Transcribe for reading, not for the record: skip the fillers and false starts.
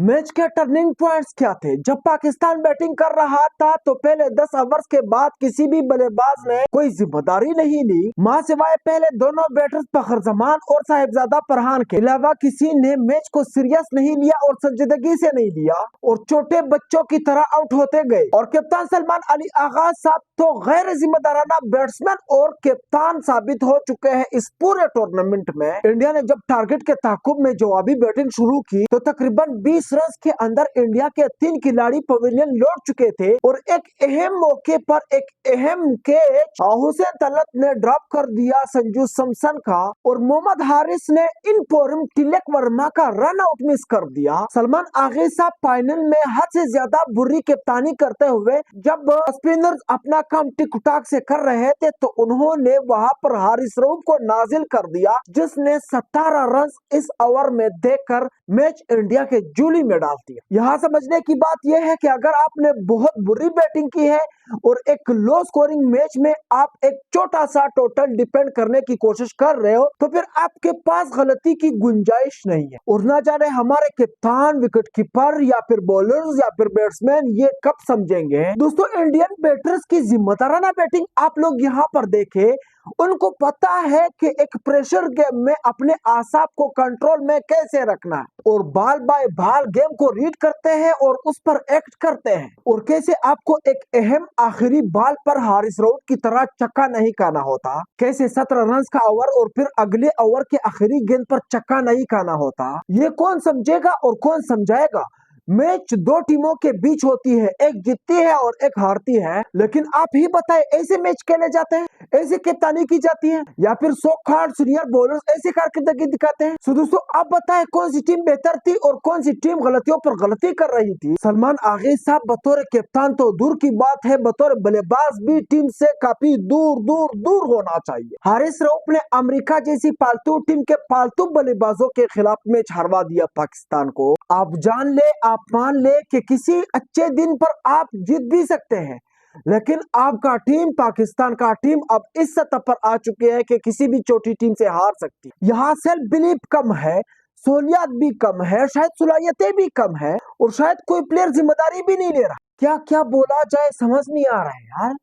Match के turning points क्या थे? जब पाकिस्तान बैटिंग कर रहा था तो पहले 10 ओवर्स के बाद किसी भी बल्लेबाज ने कोई जिम्मेदारी नहीं ली, मां सिवाय पहले दोनों बैटर्स फखर जमान और साहिबजादा फरहान के अलावा किसी ने मैच को सीरियस नहीं लिया और संजीदगी से नहीं लिया और छोटे बच्चों की तरह आउट होते गए। और कप्तान सलमान अली आगा साहब तो गैर जिम्मेदाराना बैट्समैन और कप्तान साबित हो चुके हैं इस पूरे टूर्नामेंट में। इंडिया ने जब टारगेट के ताकुब में जवाबी बैटिंग शुरू की तो तकरीबन 20 रन के अंदर इंडिया के 3 खिलाड़ी पवेलियन लौट चुके थे और एक अहम मौके पर एक अहम कैच हुसैन तलत ने ड्रॉप कर दिया संजू सैमसन का और मोहम्मद हारिस ने इन पोरम तिलक वर्मा का रन आउट मिस कर दिया। सलमान आगे साहब फाइनल में हद से ज्यादा बुरी कप्तानी करते हुए जब स्पिनर्स अपना काम टिक टाक से कर रहे थे तो उन्होंने वहां पर हारिस रऊफ को नाजिल कर दिया, जिसने 17 रन इस ओवर में देकर मैच इंडिया के जूली में डाल दिया। यहाँ समझने की बात यह है कि अगर आपने बहुत बुरी बैटिंग की है और एक लो स्कोरिंग मैच में आप एक छोटा सा टोटल डिपेंड करने की कोशिश कर रहे हो तो फिर आपके पास गलती की गुंजाइश नहीं है। और ना जाने हमारे कप्तान, विकेट कीपर या फिर बॉलर्स या फिर बैट्समैन ये कब समझेंगे। दोस्तों, इंडियन बैटर्स की जिम्मेदाराना बैटिंग आप लोग यहाँ पर देखें, उनको पता है कि एक प्रेशर गेम में अपने आसाब को कंट्रोल में कैसे रखना है और बाल बाय बाल गेम को रीड करते हैं और उस पर एक्ट करते हैं और कैसे आपको एक अहम आखिरी बाल पर हारिस रऊफ की तरह चक्का नहीं खाना होता, कैसे 17 रन का ओवर और फिर अगले ओवर के आखिरी गेंद पर चक्का नहीं खाना होता। ये कौन समझेगा और कौन समझाएगा। मैच दो टीमों के बीच होती है, एक जीतती है और एक हारती है, लेकिन आप ही बताएं ऐसे मैच खेले जाते हैं, ऐसी कप्तानी की जाती है या फिर सो कॉल्ड सीनियर बॉलर्स ऐसी कारकर्दगी दिखाते हैं। तो दोस्तों, आप बताएं कौन सी टीम बेहतर थी और कौन सी टीम गलतियों पर गलती कर रही थी। सलमान आगे साहब बतौर कप्तान तो दूर की बात है, बतौर बल्लेबाज भी टीम से काफी दूर दूर दूर होना चाहिए। हारिस रऊफ ने अमेरिका जैसी पालतू टीम के पालतू बल्लेबाजों के खिलाफ मैच हरवा दिया पाकिस्तान को। आप जान ले, आप मान ले कि किसी अच्छे दिन पर आप जीत भी सकते हैं, लेकिन आपका टीम, पाकिस्तान का टीम अब इस सतह पर आ चुके हैं कि किसी भी छोटी टीम से हार सकती है। यहाँ सेल्फ बिलीफ कम है, सहूलियत भी कम है, शायद सलाहियतें भी कम है और शायद कोई प्लेयर जिम्मेदारी भी नहीं ले रहा। क्या क्या बोला जाए समझ नहीं आ रहा है यार।